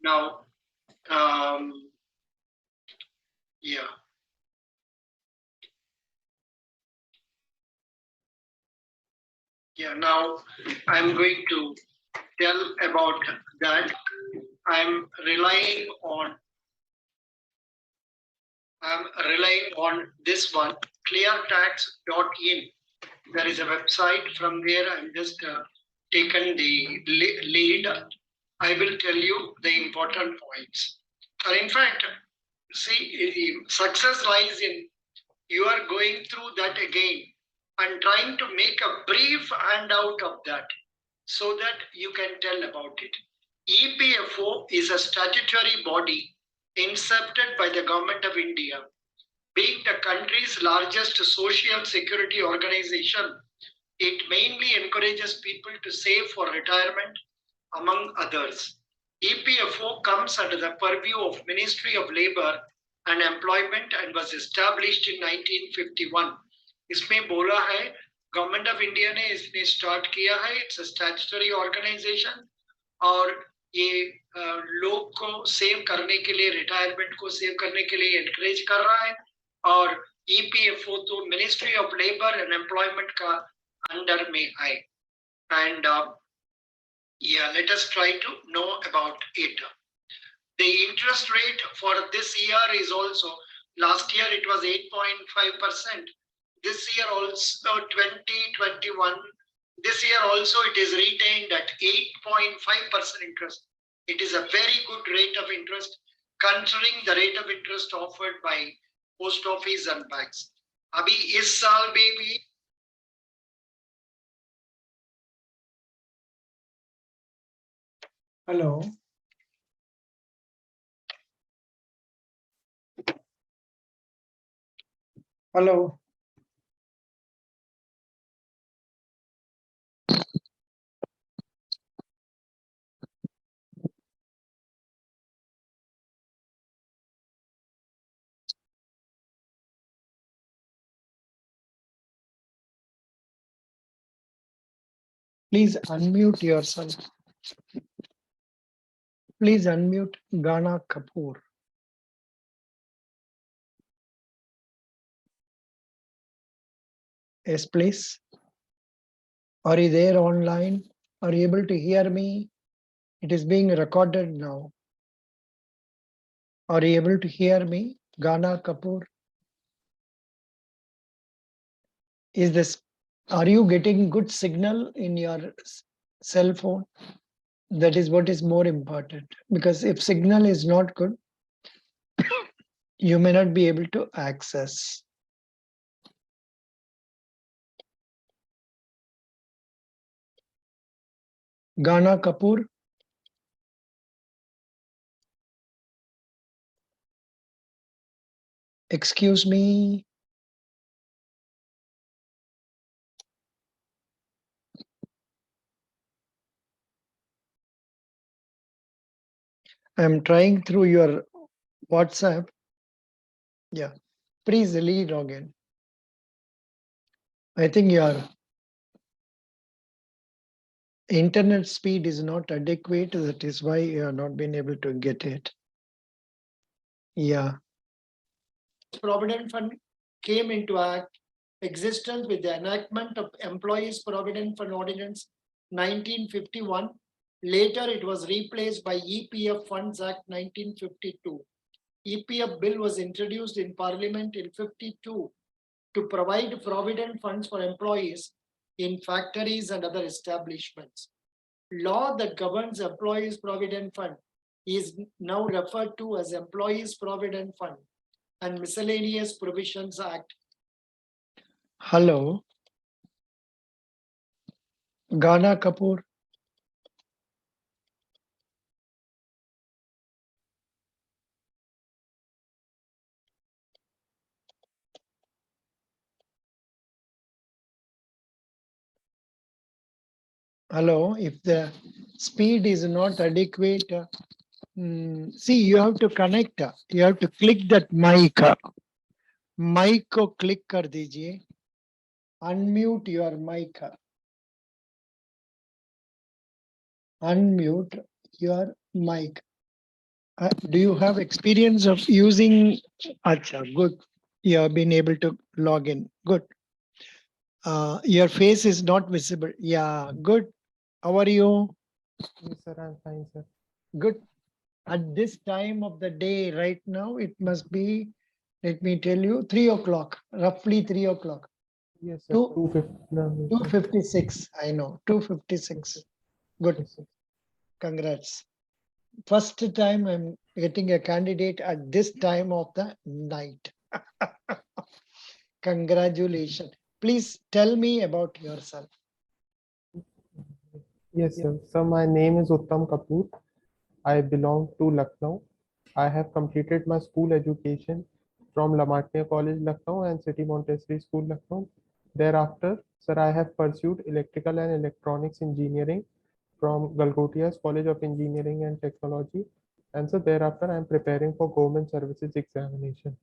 now, yeah. Yeah, now I'm going to tell about that. I'm relying on this one, cleartax.in. There is a website. From there I'm just taken the lead. I will tell you the important points. In fact, see, success lies in you are going through that again and trying to make a brief handout of that so that you can tell about it. E.P.F.O is a statutory body incepted by the Government of India. Being the country's largest social security organization, it mainly encourages people to save for retirement, among others. E.P.F.O comes under the purview of Ministry of Labour and Employment and was established in 1951. इसमें बोला है government of India ने इसने start किया है. It's a statutory organisation और ये लोग को सेव करने के लिए, रिटायरमेंट को सेव करने के लिए एनकरेज कर रहा है. और ईपीएफओ तो ministry of labour and employment का अंडर में है. And yeah, let us try to know about it. The interest rate for this year is also, last year it was 8.5%. This year also 2021, this year also it is retained at 8.5% interest. It is a very good rate of interest considering the rate of interest offered by post office and banks. अभी इस साल में भी Hello. Hello. Please unmute yourself. Please unmute Ghana Kapoor. Yes, please. Are you there online? Are you able to hear me? It is being recorded now. Are you able to hear me? Ghana Kapoor. Is this, are you getting good signal in your cell phone? That is what is more important, because if signal is not good, you may not be able to access. Ghana Kapoor. Excuse me. I'm trying through your WhatsApp. Yeah, please log in. I think your internet speed is not adequate. That is why you have not been able to get it. Yeah. Provident Fund came into existence with the enactment of Employees Provident Fund Ordinance 1951. Later, it was replaced by E.P.F. Funds Act 1952. E.P.F. bill was introduced in Parliament in 52 to provide provident funds for employees in factories and other establishments. Law that governs Employees Provident Fund is now referred to as Employees Provident Fund and Miscellaneous Provisions Act. Hello. Ghana Kapoor. Hello, if the speed is not adequate, see, you have to connect, you have to click that MICA. Mic को click कर दीजिए. Unmute your MICA. unmute your mic. Do you have experience of using? Acha, good. You have been able to log in. Good. Your face is not visible. Yeah, good. How are you? Yes, sir, I'm fine, sir. Good. At this time of the day, right now, it must be, let me tell you, 3 o'clock, roughly 3 o'clock. Yes, sir. Two- 250. No, yes, sir. 2:56. I know, 2:56. Good. Yes, sir. Congrats. First time I'm getting a candidate at this time of the night. Congratulations. Please tell me about yourself. Yes, sir. So my name is Uttam Kapoor. I belong to Lucknow. I have completed my school education from Lamartine College, Lucknow and City Montessori School, Lucknow. Thereafter, sir, I have pursued electrical and electronics engineering from Galgotia's College of Engineering and Technology. And so thereafter, I am preparing for government services examination.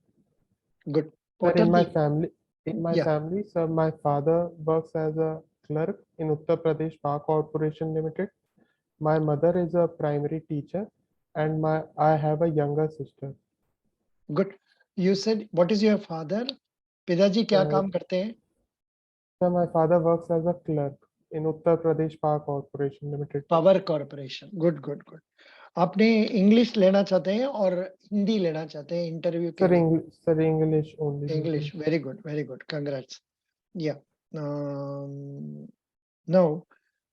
Good. Sir, What are the, in my yeah, family, sir, my father works as a clerk in U.Pradesh Power Corporation Limited. My mother is a primary teacher, and I have a younger sister. good. You said, what is your father? पिताजी क्या Uh, काम करते हैं? sir, my father works as a clerk in U.Pradesh Power Corporation Limited. Power corporation. Good good good. आपने English लेना चाहते हैं और हिंदी लेना चाहते हैं इंटरव्यू के लिए? Sir, English only. English. Very good. Congrats. Yeah. Now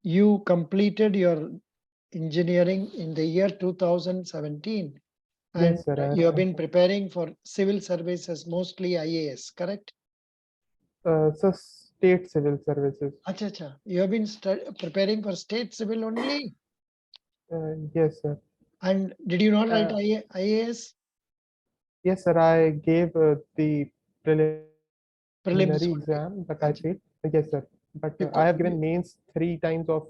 you completed your engineering in the year 2017 and Yes, sir. you have been preparing for civil services, mostly IAS, correct? So state civil services. Acha. You have been preparing for state civil only? Yes, sir. And did you not write Uh, IAS? Yes, sir. I gave the preliminary Prelims only. exam, but I Acha. failed. Yes, sir. But I have given mains 3 times of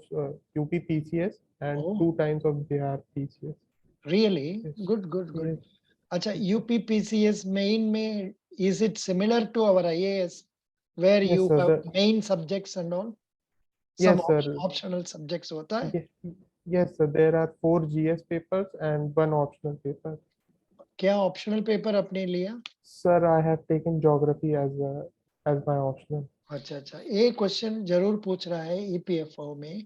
UPPCS and Oh, 2 times of JRPCS. really? Yes. Good. Yes. Acha, UPPCS main में, is it similar to our IAS where Yes, you sir. have main subjects and all? Some Yes, sir. optional subjects होता है? Yes, sir. There are 4 GS papers and 1 optional paper. क्या optional paper आपने लिया? Sir, I have taken geography as my optional. अच्छा. एक question जरूर पूछ रहा है EPFO में,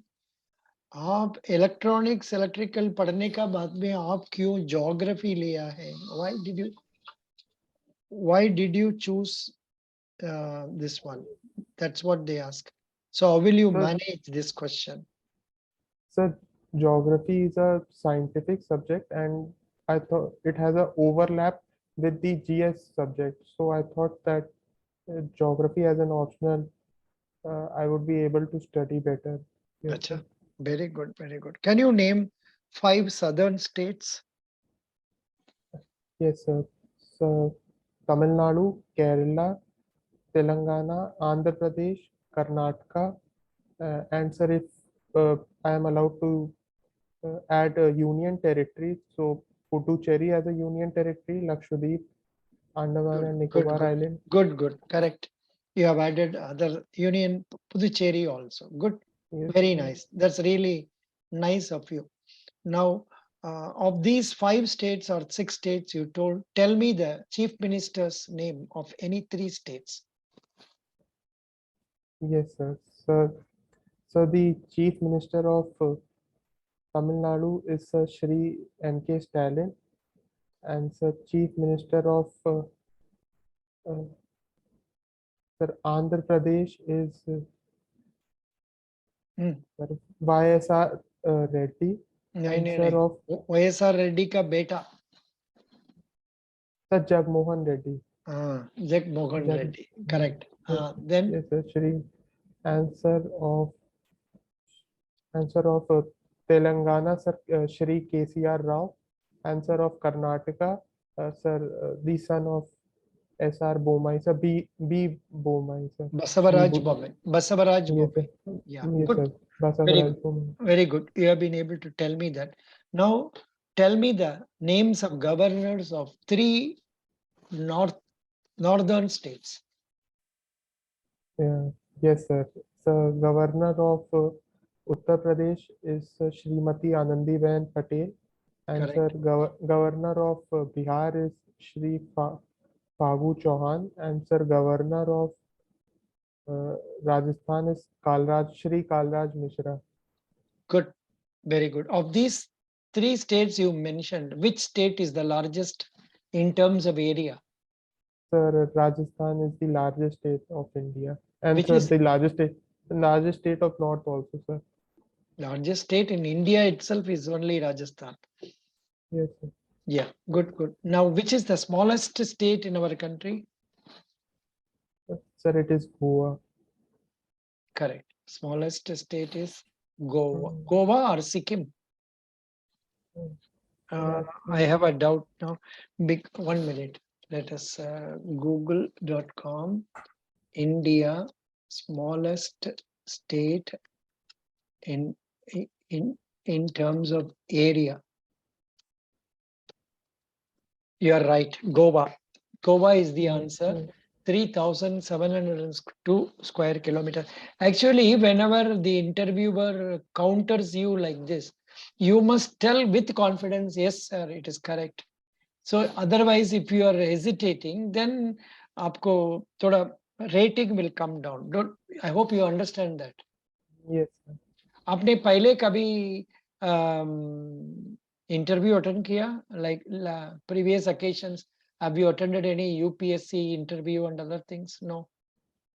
आप इलेक्ट्रॉनिक्स इलेक्ट्रिकल पढ़ने का बाद में आप क्यों ज्योग्राफी लिया है? Why did you choose this one? That's what they ask. So how will you Sir, manage this question? Sir, geography is a scientific subject, and I thought it has a overlap with the GS subject. So I thought that geography as an optional, I would be able to study better. Yes, Acha, sir. very good. Can you name 5 southern states? Yes, sir. So Tamil Nadu, Kerala, Telangana, Andhra Pradesh, Karnataka, and sir, if I am allowed to add union territories, so Puducherry as a union territory, Lakshadweep, Andaman and Nicobar Island. Good. Correct. You have added other union Puducherry also. Good. Yes, Very sir. nice. That's really nice of you. Now, of these 5 states or 6 states you told, tell me the chief minister's name of any 3 states. Yes, sir. So the Chief Minister of Tamil Nadu is Shri N.K. Stalin, and Sir Chief Minister of uh, Sir Andhra Pradesh is sorry, Y.S.R. Reddy, and Sir नहीं. of YSR Reddy का बेटा. Sir Jagmohan Reddy. Jagmohan Jag, Reddy. Correct. yes, Then yes, sir. Shri answer of Telangana, Sir Shri K.C.R. Rao. Answer of Karnataka, Sir, the son of S.R. Bomai, sir, B. Bomai, sir. Basavaraj Bomai. Basavaraj Yes, sir. Bomai. Yeah, Yes, good. sir. Basavaraj Bomai. Very good. You have been able to tell me that. Now, tell me the names of governors of 3 northern states. Yeah. Yes, sir. So, Governor of Uttar Pradesh is Srimati Anandiben Patel, and sir, Correct. Governor of Bihar is Shri Fagu Chauhan, and sir, Governor of Rajasthan is Shri Kalraj Mishra. Good. Very good. Of these three states you mentioned, which state is the largest in terms of area? Sir, Rajasthan is the largest state of India, and Which sir, is the largest state of North also, sir. largest state in India itself is only Rajasthan. Yes, sir. Yeah, good, good. Now, which is the smallest state in our country? Sir, it is Goa. Correct. Smallest state is Goa. Mm. Goa or Sikkim? Mm. I have a doubt now. 1 minute. Let us google.com. India smallest state in in terms of area. You are right. Goa. Goa is the answer. 3,702 square kilometers. Actually, whenever the interviewer counters you like this, you must tell with confidence, yes, sir, it is correct. So otherwise, if you are hesitating, then आपको थोड़ा rating will come down. Don't. I hope you understand that. Yes, sir. आपने पहले कभी interview attend किया like previous occasions? Have you attended any UPSC interview and other things? No.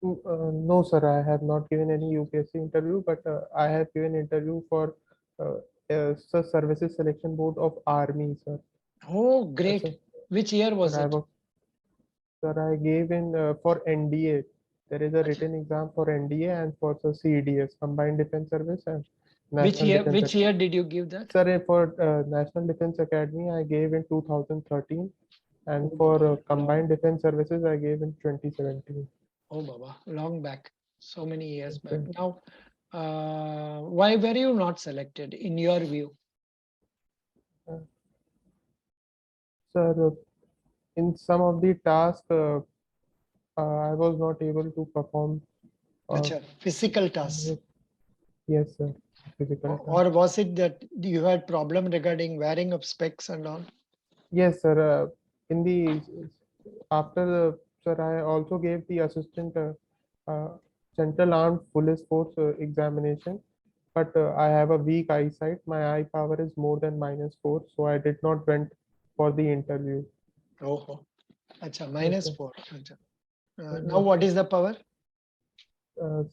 No, sir, I have not given any UPSC interview, but I have given interview for Sir Services Selection Board of Army, sir. Oh, great. Sir, Which year was sir, it? sir, I gave in for NDA. There is a written exam for NDA and for the CDS, Combined Defense Service and Which National year? Defense Which Academy. year did you give that? Sir, for National Defense Academy, I gave in 2013, and Oh, for Baba, Combined Defense Services, I gave in 2017. oh, Baba, long back, so many years back. Okay. Now, why were you not selected in your view? Sir, in some of the tasks, I was not able to perform. Acha, physical tasks. Yes, sir. Physical task. Or was it that you had problem regarding wearing of specs and all? Yes, sir. In the after the sir, I also gave the assistant Central Armed Police Force examination, but I have a weak eyesight. My eye power is more than -4, so I did not went for the interview. Oh, acha, Yes, sir. -4. Acha. Yes, Now, what is the power?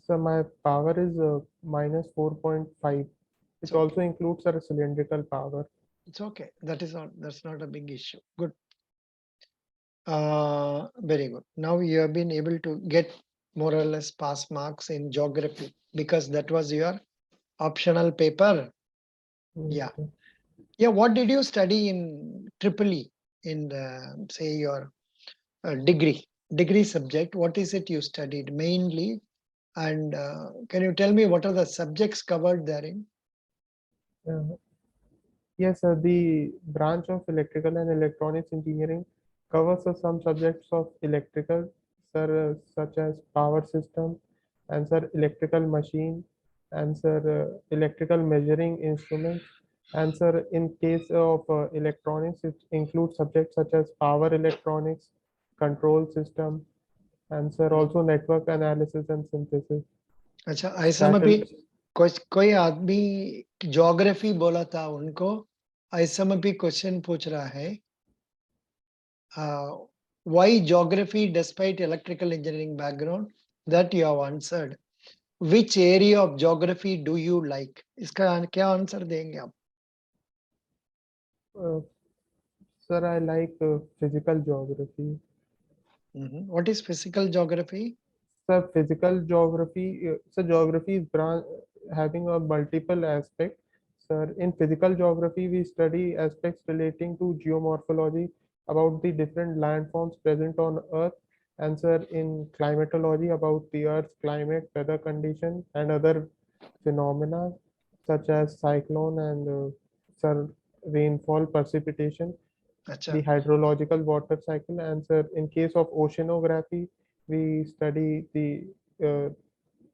so my power is -4.5. It It's okay. also includes a cylindrical power. It's okay. That's not a big issue. Good. Very good. Now you have been able to get more or less pass marks in geography because that was your optional paper. Yeah. Sir. Yeah. What did you study in Triple E in say your degree subject? What is it you studied mainly? And can you tell me what are the subjects covered therein? Yes, sir. The branch of electrical and electronics engineering covers some subjects of electrical, sir, such as power system, and sir, electrical machine, and sir, electrical measuring instruments, and sir, in case of electronics, it includes subjects such as power electronics, control system, and sir, also network analysis and synthesis. अच्छा ऐसा में भी कोई आदमी geography बोला था उनको ऐसा में भी क्वेश्चन पूछ रहा है why geography despite electrical engineering background? That you have answered. Which area of geography do you like? इसका क्या आंसर देंगे आप? Sir, I like physical geography. What is physical geography? Sir, physical geography, so geography is having a multiple aspect. Sir, in physical geography, we study aspects relating to geomorphology about the different landforms present on Earth, and sir, in climatology about the Earth's climate, weather condition, and other phenomena such as cyclone and sir, rainfall, precipitation, अच्छा the hydrological water cycle, and sir, in case of oceanography, we study the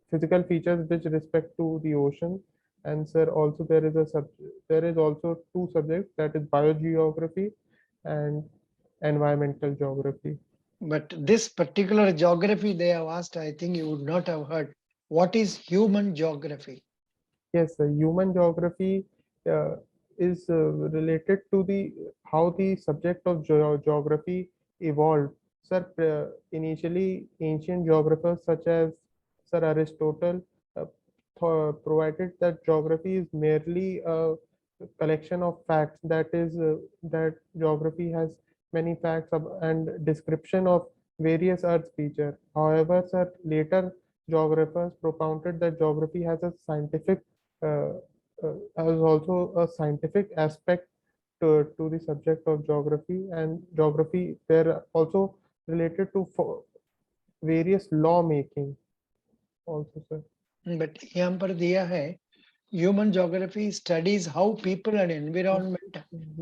physical features with respect to the ocean, And sir, also there is also two subjects, that is biogeography and environmental geography. But this particular geography they have asked, I think you would not have heard. What is human geography? Yes, human geography uh, is related to the how the subject of geography evolved. Sir, initially ancient geographers such as Sir Aristotle uh, provided that geography is merely a collection of facts. That is, that geography has many facts and description of various Earth features. However, sir, later geographers propounded that geography has a scientific uh, as also a scientific aspect to the subject of geography, and geography they're also related to various law making also, sir. But यहाँ पर दिया है human geography studies how people and environment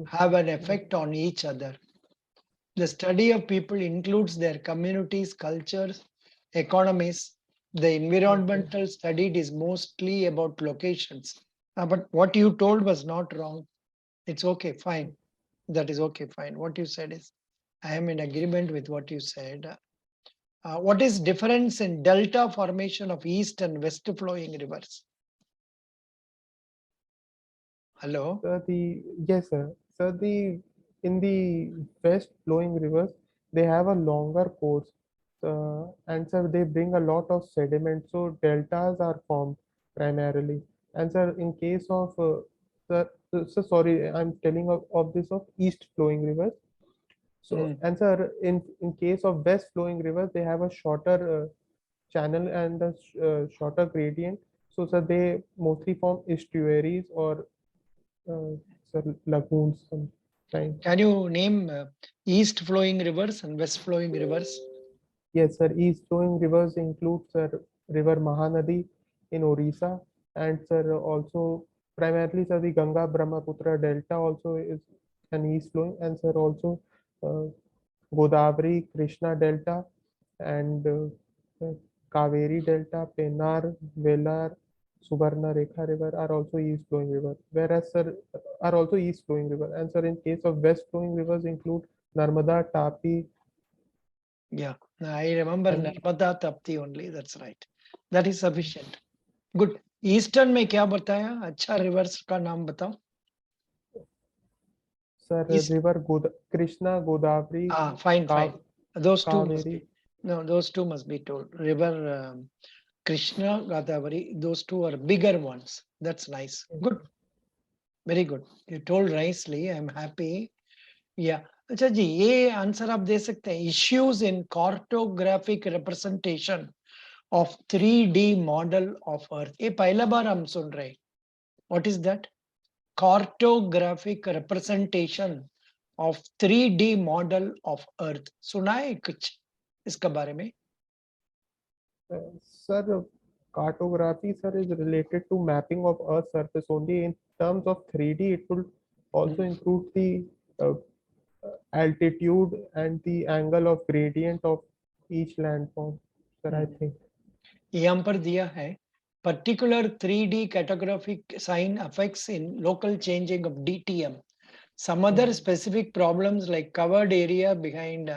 have an effect on each other. The study of people includes their communities, cultures, economies. The environmental studied is mostly about locations. But what you told was not wrong. It's okay, fine. That is okay, fine. What you said is, I am in agreement with what you said. What is difference in delta formation of east and west flowing rivers? Hello? Sir, yes, sir. Sir, in the west flowing rivers, they have a longer course, and sir, they bring a lot of sediment, so deltas are formed primarily. And sir, in case of sorry, I'm telling of this of east flowing rivers. So, and sir, in case of west flowing rivers, they have a shorter channel and a shorter gradient. So, sir, they mostly form estuaries or uh, lagoons sometimes. Can you name east flowing rivers and west flowing rivers? Yes, sir. East flowing rivers include, sir, River Mahanadi in Orissa, and sir, also primarily, sir, the Ganga Brahmaputra Delta also is an east flowing, and sir, also uh, Godavari Krishna Delta and Kaveri Delta, Pennar, Velar, Subarna Rekha River are also east flowing river, whereas sir are also east flowing river. And sir, in case of west flowing rivers include Narmada, Tapi, Yeah, I remember and Narmada Tapti only. That's right. That is sufficient. Good. Eastern में क्या बताया? अच्छा rivers का नाम बताओ. sir East. river Krishna, Godavari, Fine, fine. Those two must Kaveri. be. No, those two must be told. River Krishna, Godavari. Those two are bigger ones. That's nice. Good. Very good. You told nicely. I'm happy. Yeah. अच्छा जी ये answer आप दे सकते हैं issues in cartographic representation of 3D model of earth ये पहला बार हम सुन रहे हैं what is that cartographic representation of 3D model of earth सुना है कुछ इसका बारे में Sir, cartography, sir, is related to mapping of Earth's surface only. In terms of 3D, it will also include the uh, altitude and the angle of gradient of each landform, sir, I think. यहाँ पर दिया है particular 3D cartographic sign affects in local changing of DTM. Some other specific problems like covered area behind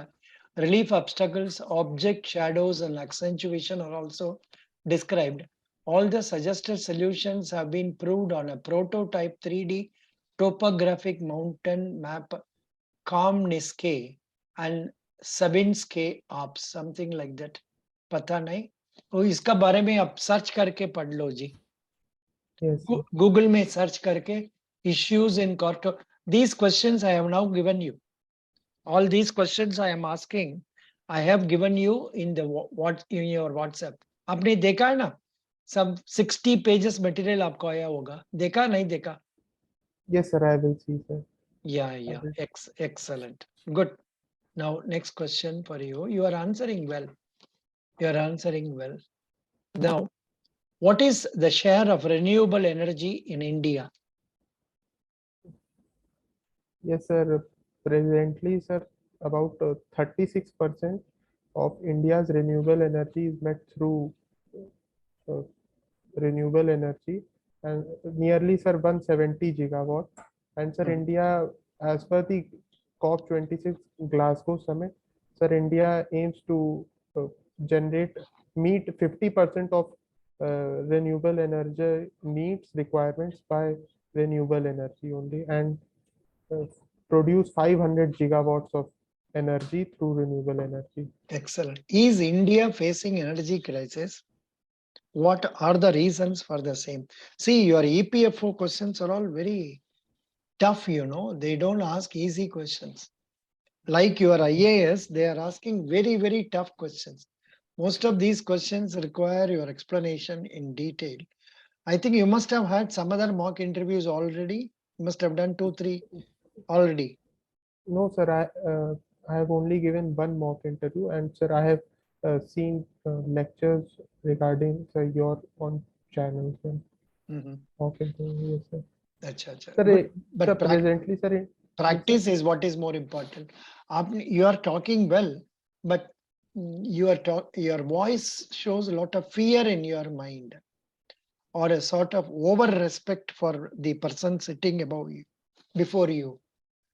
relief obstacles, object shadows and accentuation are also described. All the suggested solutions have been proved on a prototype 3D topographic mountain map, Kamniske and Sabinske Alps, something like that. पता नहीं तो इसका बारे में आप search करके पढ़ लो जी Yes, sir. Google में सर्च करके issues in carto these questions I have now given you all these questions I am asking I have given you in the what in your WhatsApp आपने देखा है ना सब 60 pages material आपको आया होगा देखा नहीं देखा Yes, sir, I will see, sir. yeah excellent good now next question for you you are answering well now what is the share of renewable energy in India? Yes, sir. Presently, sir, about 36% of India's renewable energy is met through uh, renewable energy, and nearly, sir, 170 gigawatt. And sir, Mhm. India, as per the COP26 Glasgow summit, sir, India aims to uh, meet 50% of renewable energy needs requirements by renewable energy only, and uh, produce 500 gigawatts of energy through renewable energy. Excellent. Is India facing energy crisis? What are the reasons for the same? See, your EPFO questions are all very tough, you know. They don't ask easy questions. Like your IAS, they are asking very, very tough questions. Most of these questions require your explanation in detail. I think you must have had some other mock interviews already. You must have done 2, 3 already. No, sir, I have only given one mock interview, and sir, I have seen lectures regarding sir, your on channels and Mhm. mock interview. Yes, sir. Acha, acha. Sir, Good. sir, But presently, sir, yes, sir. practice is what is more important. You are talking well, but your voice shows a lot of fear in your mind, or a sort of over respect for the person sitting above you, before you.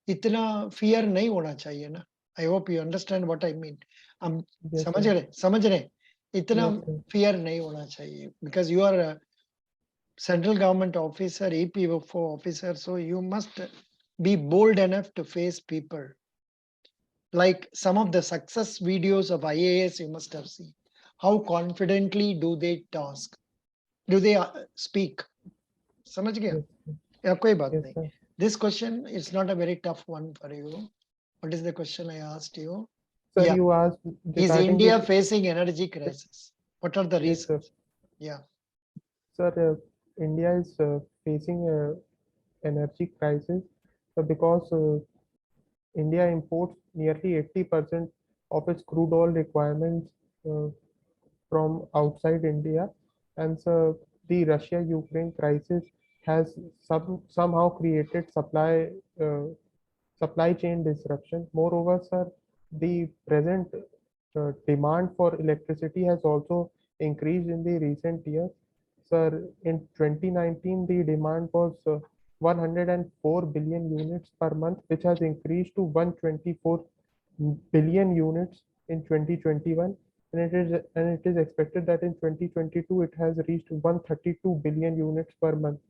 इतना fear नहीं होना चाहिए ना. I hope you understand what I mean. हम Yes, समझ रहे इतना yes, sir. fear नहीं होना चाहिए, because you are a central government officer, E.P.F.O officer, so you must be bold enough to face people. Like some of the success videos of IAS you must have seen. How confidently do they task? Do they speak? समझ गया? Yes, sir. या कोई बात Yes, नहीं. sir. This question is not a very tough one for you. What is the question I asked you? Sir, Yeah. you asked Is regarding India this. facing energy crisis? What are the Yes, sir. reasons? Yeah. Sir, India is facing a energy crisis because India imports nearly 80% of its crude oil requirements uh, from outside India, and so the Russia-Ukraine crisis has somehow created supply chain disruption. Moreover, sir, the present demand for electricity has also increased in the recent years. Sir, in 2019, the demand was 104 billion units per month, which has increased to 124 billion units in 2021, and it is expected that in 2022 it has reached 132 billion units per month.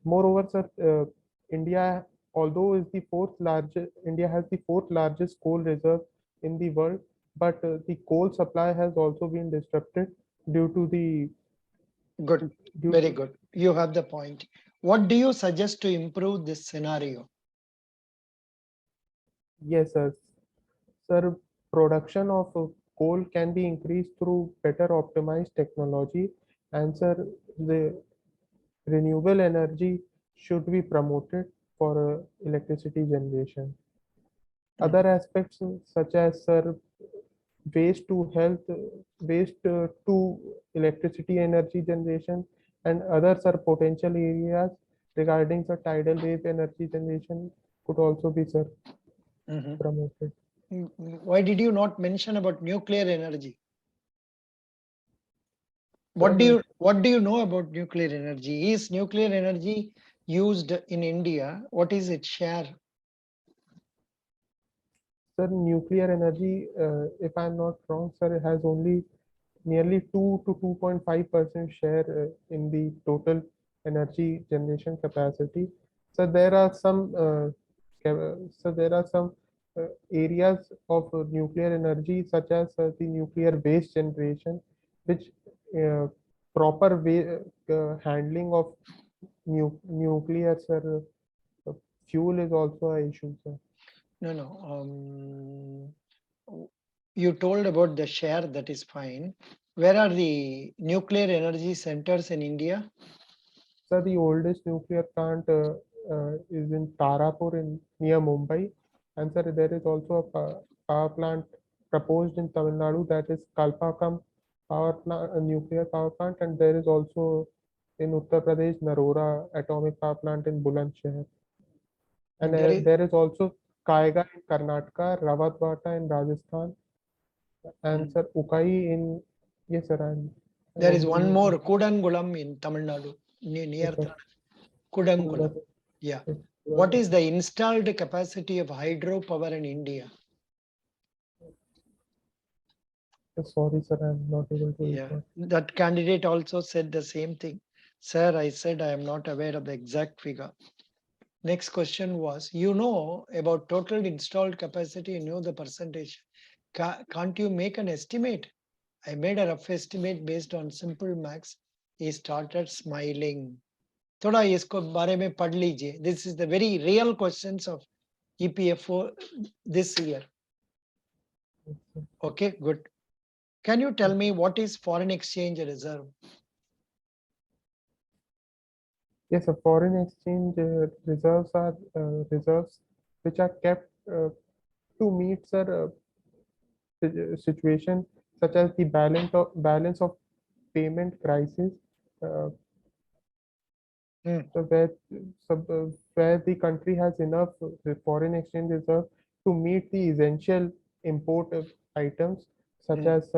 Moreover, sir, India, although is the fourth largest, India has the fourth largest coal reserve in the world, but the coal supply has also been disrupted due to the Good. due Very to good. You have the point. What do you suggest to improve this scenario? yes, sir. Sir, production of coal can be increased through better optimized technology, and sir, the renewable energy should be promoted for electricity generation. Other aspects such as sir, waste to health, waste to electricity energy generation, and others are potential areas regarding the tidal wave energy generation could also be sir Mhm. promoted. Why did you not mention about nuclear energy? Sir, What do you know about nuclear energy? Is nuclear energy used in India? What is its share? sir, nuclear energy, if I'm not wrong, sir, it has only nearly 2 to 2.5% share in the total energy generation capacity. So there are some areas of nuclear energy such as the nuclear waste generation, which uh, proper way, handling of nuclear sir, fuel is also a issue, sir. No. You told about the share, that is fine. Where are the nuclear energy centers in India? Sir, the oldest nuclear plant is in Tarapur in near Mumbai, and sir, there is also a power plant proposed in Tamil Nadu, that is Kalpakam power plant, a nuclear power plant, and there is also in Uttar Pradesh Narora atomic power plant in Bulandshahr, and There is there is also Kaiga in Karnataka, Rawatbata in Rajasthan, and sir Ukai in, yes sir, I there is want to one know. more, Kudangulam in Tamil Nadu. near Yes, sir. Kudankulam. Kundas- Yeah. yes, What is the installed capacity of hydropower in India? Sorry, sir, I'm not able to Yeah, recall. that candidate also said the same thing. Sir, I said I am not aware of the exact figure. Next question was, you know about total installed capacity, you know the percentage. Can't you make an estimate? I made a rough estimate based on simple maths. He started smiling. थोड़ा इसको बारे में पढ़ लीजिए. This is the very real questions of EPFO this year. Yes, sir. Okay, good. Can you tell me what is foreign exchange reserve? Yes, sir. Foreign exchange reserves are reserves which are kept to meet, sir, situation such as the balance of payment crisis, uh, Hmm. so where the country has enough foreign exchange reserve to meet the essential import of items such as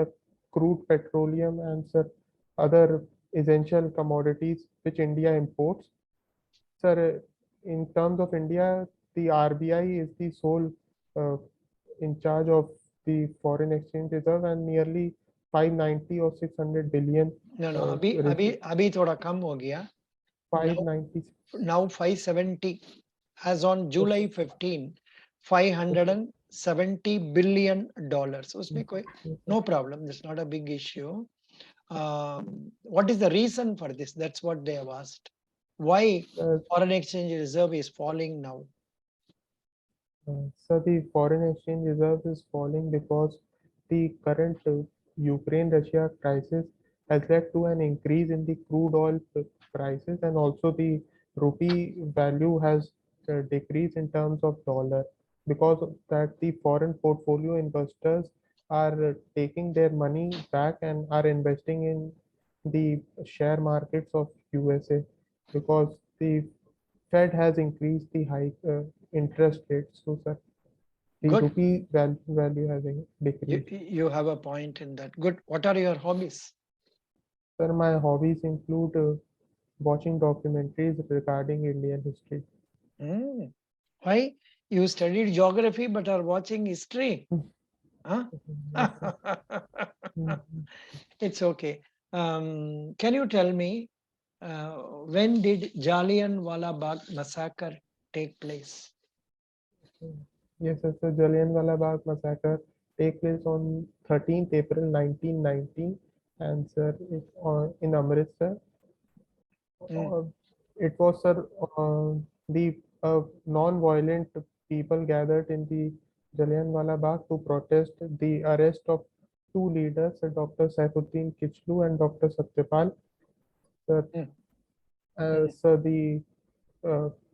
crude petroleum and other essential commodities which India imports. Sir, in terms of India, the RBI is the sole uh, in charge of the foreign exchange reserve, and nearly 590 or 600 billion. No, no, Uh, अभी res- अभी अभी थोड़ा कम हो गया. 590. Now 570 as on July 15, $570 billion. उसमें कोई no problem. That's not a big issue. What is the reason for this? That's what they have asked. Why Uh, foreign exchange reserve is falling now? So the foreign exchange reserve is falling because the current Ukraine-Russia crisis has led to an increase in the crude oil prices, and also the rupee value has decreased in terms of dollar. Because of that, the foreign portfolio investors are taking their money back and are investing in the share markets of USA, because the Fed has increased the high interest rates, so sir, the Good. rupee value has You, decreased. you have a point in that. Good. What are your hobbies? Sir, my hobbies include watching documentaries regarding Indian history. Hmm. Why? You studied geography but are watching history. Huh? Yes, sir. Mhm. It's okay. Can you tell me when did Jallianwala Bagh massacre take place? Yes, sir. So Jallianwala Bagh massacre take place on 13th April 1919, and sir, in Amritsar. Mm. It was, sir, the non-violent people gathered in the Jallianwala Bagh to protest the arrest of two leaders, Dr. Saifuddin Kichlu and Dr. Satyapal. Sir, Mm. so the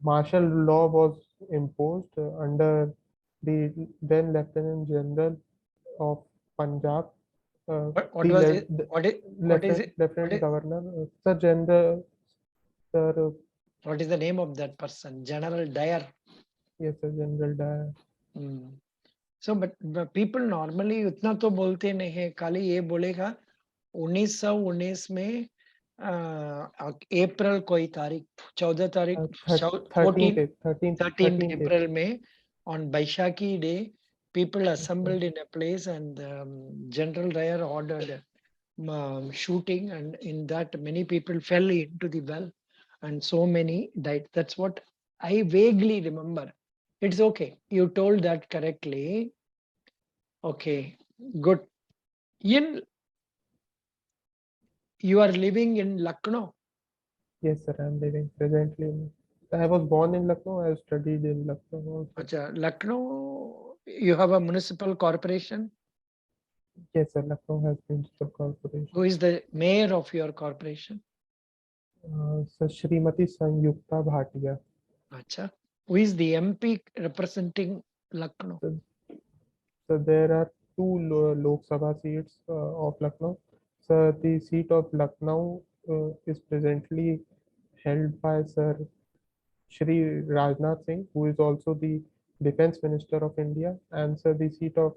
martial law was imposed under the then Lieutenant General of Punjab, What the, was le- it? the What is Lieutenant, it? Lieutenant Governor, Sir General, Sir, What is the name of that person? General Dyer. yes, Sir General Dyer. Hmm. So, but people normally उतना तो बोलते नहीं है. खाली ये बोलेगा 1919 में अप्रैल कोई तारीख 14 तारीख 13th, 14 13th 13th April May on Baishaki Day, people assembled in a place and General Dyer ordered shooting, and in that many people fell into the well and so many died. That's what I vaguely remember. It's okay. You told that correctly. Okay, good. In you are living in Lucknow. Yes, sir, I'm living presently. I was born in Lucknow. I studied in Lucknow also. Acha, Lucknow, you have a municipal corporation. Yes, sir, Lucknow has municipal corporation. Who is the mayor of your corporation? So Shrimati Sanyukta Bhatia. Acha. Who is the MP representing Lucknow? So, so there are two Lok Sabha seats of Lucknow. So the seat of Lucknow is presently held by Sir Shri Rajnath Singh, who is also the Defense Minister of India, and so the seat of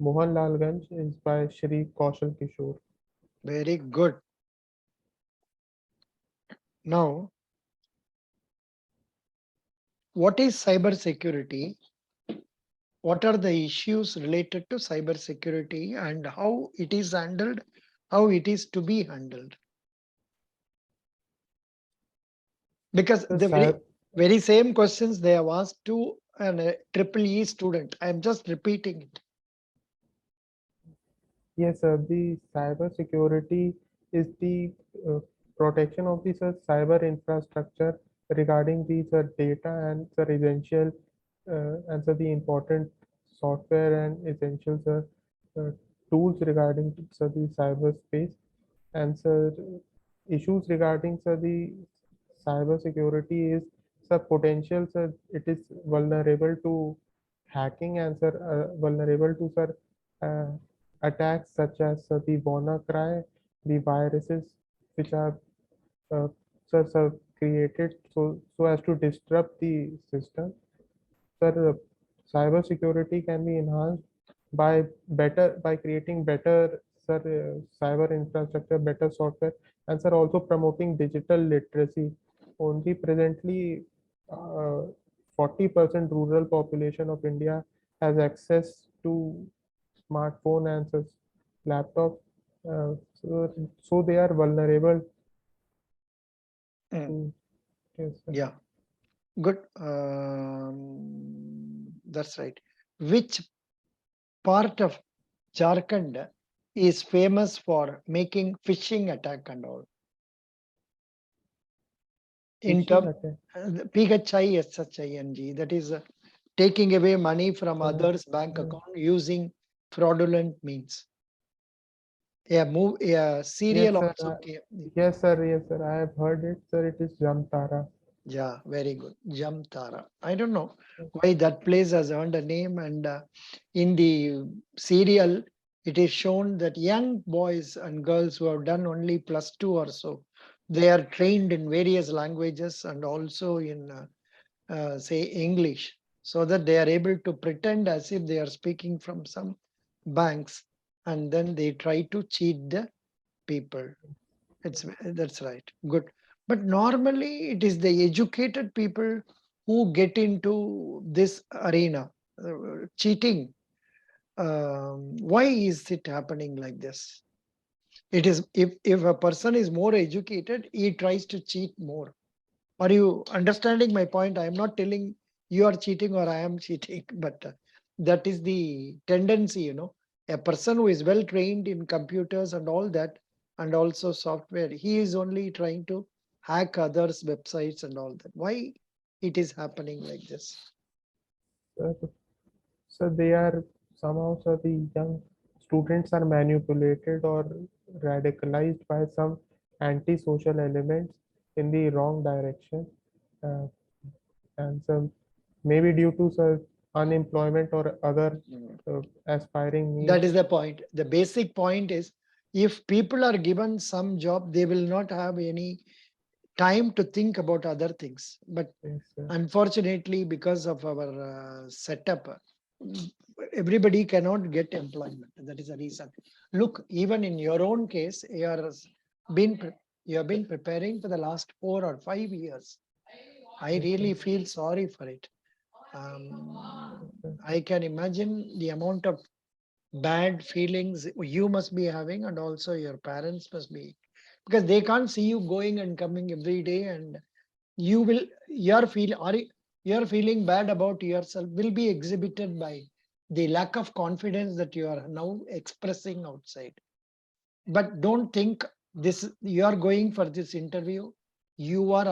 Mohanlalganj is by Shri Kaushal Kishore. Very good. Now, what is cyber security? What are the issues related to cyber security and how it is handled, how it is to be handled? Because The the very, cyber, very same questions they have asked to a triple E student. I'm just repeating it. yes, sir. The cyber security is the uh, protection of the cyber infrastructure regarding the data and essential and the important software and essential uh, tools regarding the cyberspace and issues regarding the cyber security is potential it is vulnerable to hacking and vulnerable to uh, attacks such as the WannaCry, the viruses which are uh, created so as to disrupt the system. Sir, cyber security can be enhanced by creating better cyber infrastructure, better software, and sir also promoting digital literacy. Only presently, 40% rural population of India has access to smartphone and such laptop. So they are vulnerable to yes, sir. Yeah, good. That's right. Which part of Jharkhand is famous for making phishing attack and all? In Phishing term, attack. PHISHING, that is taking away money from Uh, others' bank uh, account using fraudulent means. yes, Serial sir. also came. Yes, sir. Yes, sir. I have heard it, sir. It is Jamtara. Yeah, very good. Jamtara. I don't know why that place has earned a name. And in the serial, it is shown that young boys and girls who have done only +2 or so, they are trained in various languages and also in, say, English, so that they are able to pretend as if they are speaking from some banks, and then they try to cheat the people. That's right. Good. But normally it is the educated people who get into this arena, cheating. Why is it happening like this? It is if a person is more educated, he tries to cheat more. Are you understanding my point? I am not telling you are cheating or I am cheating, but that is the tendency. A person who is well trained in computers and all that, and also software, he is only trying to hack others' websites and all that. Why it is happening like this? Sir, so they are somehow, so the young students are manipulated or radicalized by some anti-social elements in the wrong direction, uh, and some maybe due to unemployment or other aspiring needs. That is the point. The basic point is if people are given some job, they will not have any time to think about other things. But Yes, sir. unfortunately, because of our setup, everybody cannot get employment. That is the reason. Look, even in your own case, you have been preparing for the last 4 or 5 years. I Yes, really sir. feel sorry for it. Yes, sir. I can imagine the amount of bad feelings you must be having, and also your parents must be, because they can't see you going and coming every day, and you will you're feeling bad about yourself will be exhibited by the lack of confidence that you are now expressing outside. But don't think this you are going for this interview, you are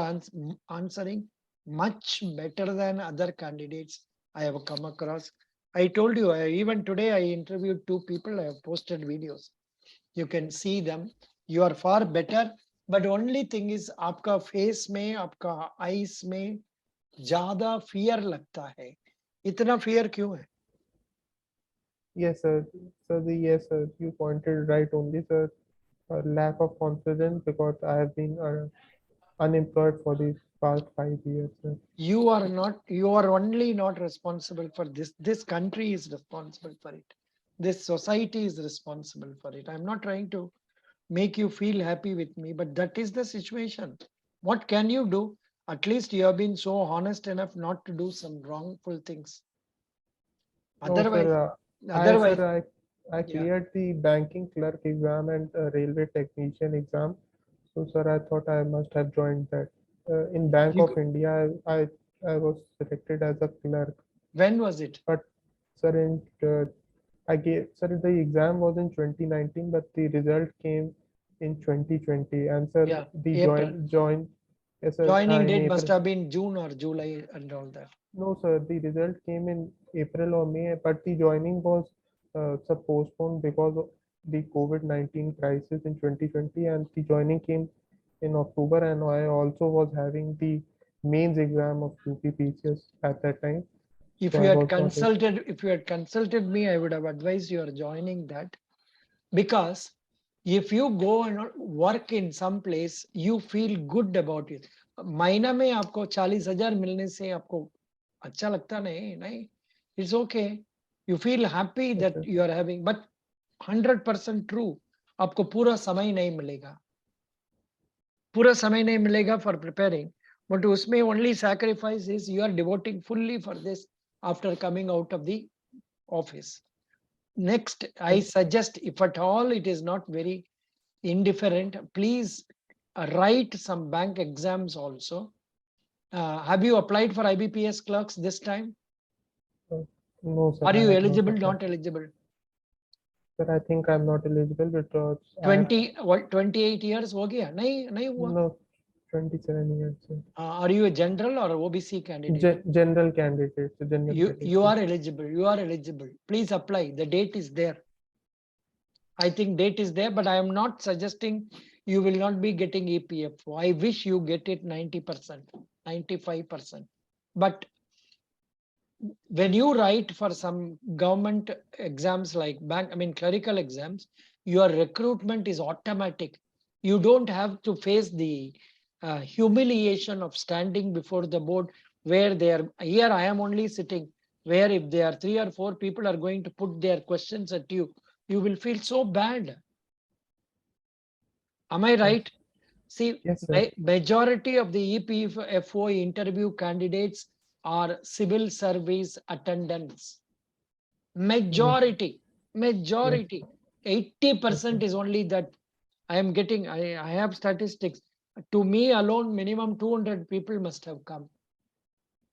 answering much better than other candidates I have come across. I told you, even today I interviewed 2 people, I have posted videos, you can see them. You are far better. But only thing is आपका face में आपका eyes में ज्यादा fear लगता है. इतना fear क्यों है? Yes, sir. So the yes, sir. You pointed right only, sir. A lack of confidence because I have been unemployed for the past 5 years, sir. You are only not responsible for this. This country is responsible for it. This society is responsible for it. I'm not trying to make you feel happy with me, but that is the situation. What can you do? At least you have been so honest enough not to do some wrongful things. No, Otherwise, sir. otherwise, I yeah. cleared the banking clerk exam and railway technician exam. So, sir, I thought I must have joined that. In Bank You, of India, I was selected as a clerk. when was it? But, sir, sir, the exam was in 2019, but the result came in 2020. And, sir, Yeah, the April. yes, sir, Joining in date must April. have been June or July and all that. No, sir, the result came in April or May, but the joining was sir, postponed because of the COVID-19 crisis in 2020, and the joining came in October, and I also was having the mains exam of UPPCS at that time, If so you I had was not able. consulted, if you had consulted me, I would have advised you are joining that, because if you go and work in some place, you feel good about it. महीना में आपको 40,000 मिलने से आपको अच्छा लगता नहीं. It's okay. You feel happy Yes, that sir. you are having, but 100% true. आपको पूरा समय नहीं मिलेगा. पूरा समय नहीं मिलेगा for preparing. But उसमें only sacrifice is you are devoting fully for this after coming out of the office. Next, I suggest, if at all it is not very indifferent, please write some bank exams also. Have you applied for IBPS clerks this time? No, sir, Are I you have not eligible, applied. not eligible? Sir, I think I'm not eligible because I have 28 years हो गया? नहीं हुआ? no 27 years. Sir. Are you a general or OBC candidate? General candidate, so general You category. are eligible. You are eligible. Please apply. The date is there. I think date is there, but I am not suggesting you will not be getting EPFO. I wish you get it 90%, 95%. But when you write for some government exams like clerical exams, your recruitment is automatic. You don't have to face the humiliation of standing before the board where they are. Here I am only sitting, where if there are 3 or 4 people are going to put their questions at you, you will feel so bad. Am I right? See, Yes, sir. majority of the E.P.F.O interview candidates are civil service attendants. Majority, 80% is only that. I am getting, I have statistics. To me alone, minimum 200 people must have come.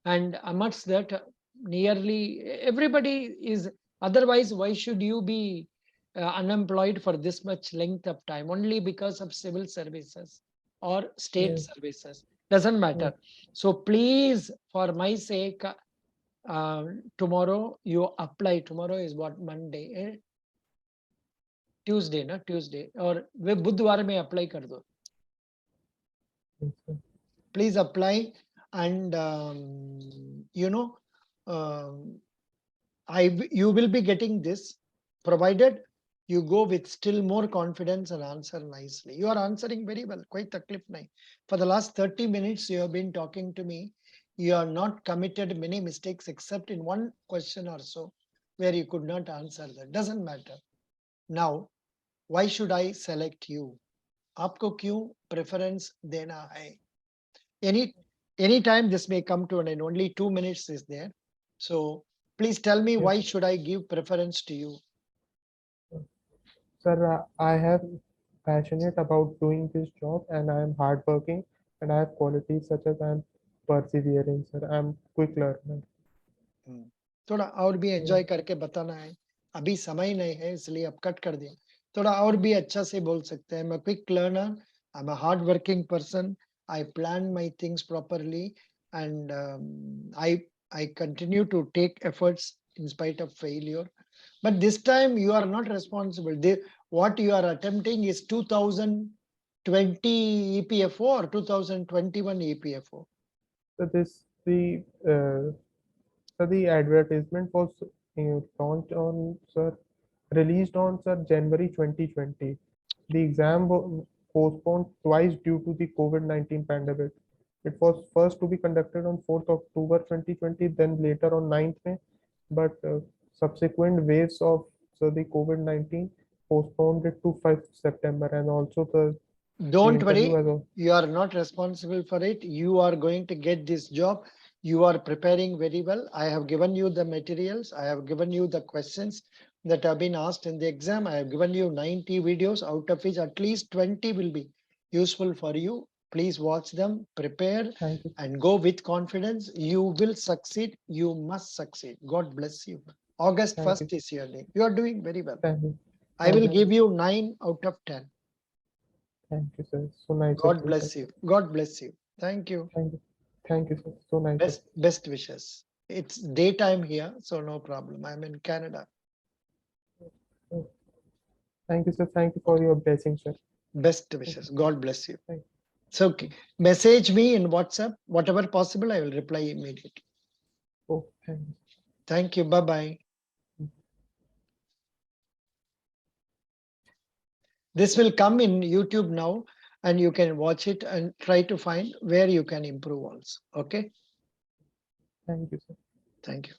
And amongst that, nearly everybody is, otherwise, why should you be unemployed for this much length of time? Only because of civil services or state Yes. services. Doesn't matter. Yes. So please, for my sake, tomorrow you apply. Tomorrow is what, Monday? Tuesday, na? Tuesday. Or वे बुधवार में apply कर दो. Yes, sir. Please apply, and you will be getting this, provided you go with still more confidence and answer nicely. You are answering very well. Quite taklif nahi. For the last 30 minutes, you have been talking to me. You are not committed many mistakes except in one question or so where you could not answer that. Doesn't matter. Now, why should I select you? आपको क्यों preference देना है? Any time this may come to an end. Only 2 minutes is there. So please tell me, Yes. why should I give preference to you? Sir, I have passionate about doing this job, and I am hardworking, and I have qualities such as I am persevering, sir. I am quick learner. थोड़ा और भी enjoy करके बताना है. अभी समय नहीं है इसलिए अब कट कर दिया. थोड़ा और भी अच्छा से बोल सकते हैं. मैं quick learner, I am a hard working person, I plan my things properly, and I continue to take efforts in spite of failure. But this time you are not responsible. What you are attempting is 2020 EPFO or 2021 EPFO. So the advertisement was launched on, sir, released on, sir, January 2020. The exam postponed twice due to the COVID-19 pandemic. It was first to be conducted on 4th October 2020, then later on 9th May, but subsequent waves of the COVID-19 postponed it to 5th September, and also the Don't worry, interview as well. you are not responsible for it. You are going to get this job. You are preparing very well. I have given you the materials. I have given you the questions that have been asked in the exam. I have given you 90 videos, out of which at least 20 will be useful for you. Please watch them, prepare, Thank you. and go with confidence. You will succeed. You must succeed. God bless you. August Thank 1st is your day. You are doing very well. Thank you. I will Thank give you 9 out of 10. Thank you, sir. So nice. of God you, bless sir. you. God bless you. Thank you. Thank you. Thank you, sir. So nice. of Best wishes. It's daytime here, so no problem. I'm in Canada. you. Thank you, sir. Thank you for your blessing, sir. Best wishes. God bless you. Thank you. It's okay. Message me in WhatsApp. Whatever possible, I will reply immediately. Oh, thank you. Thank you. Bye-bye. This will come in YouTube now, and you can watch it and try to find where you can improve also. Okay. Thank you, sir. Thank you.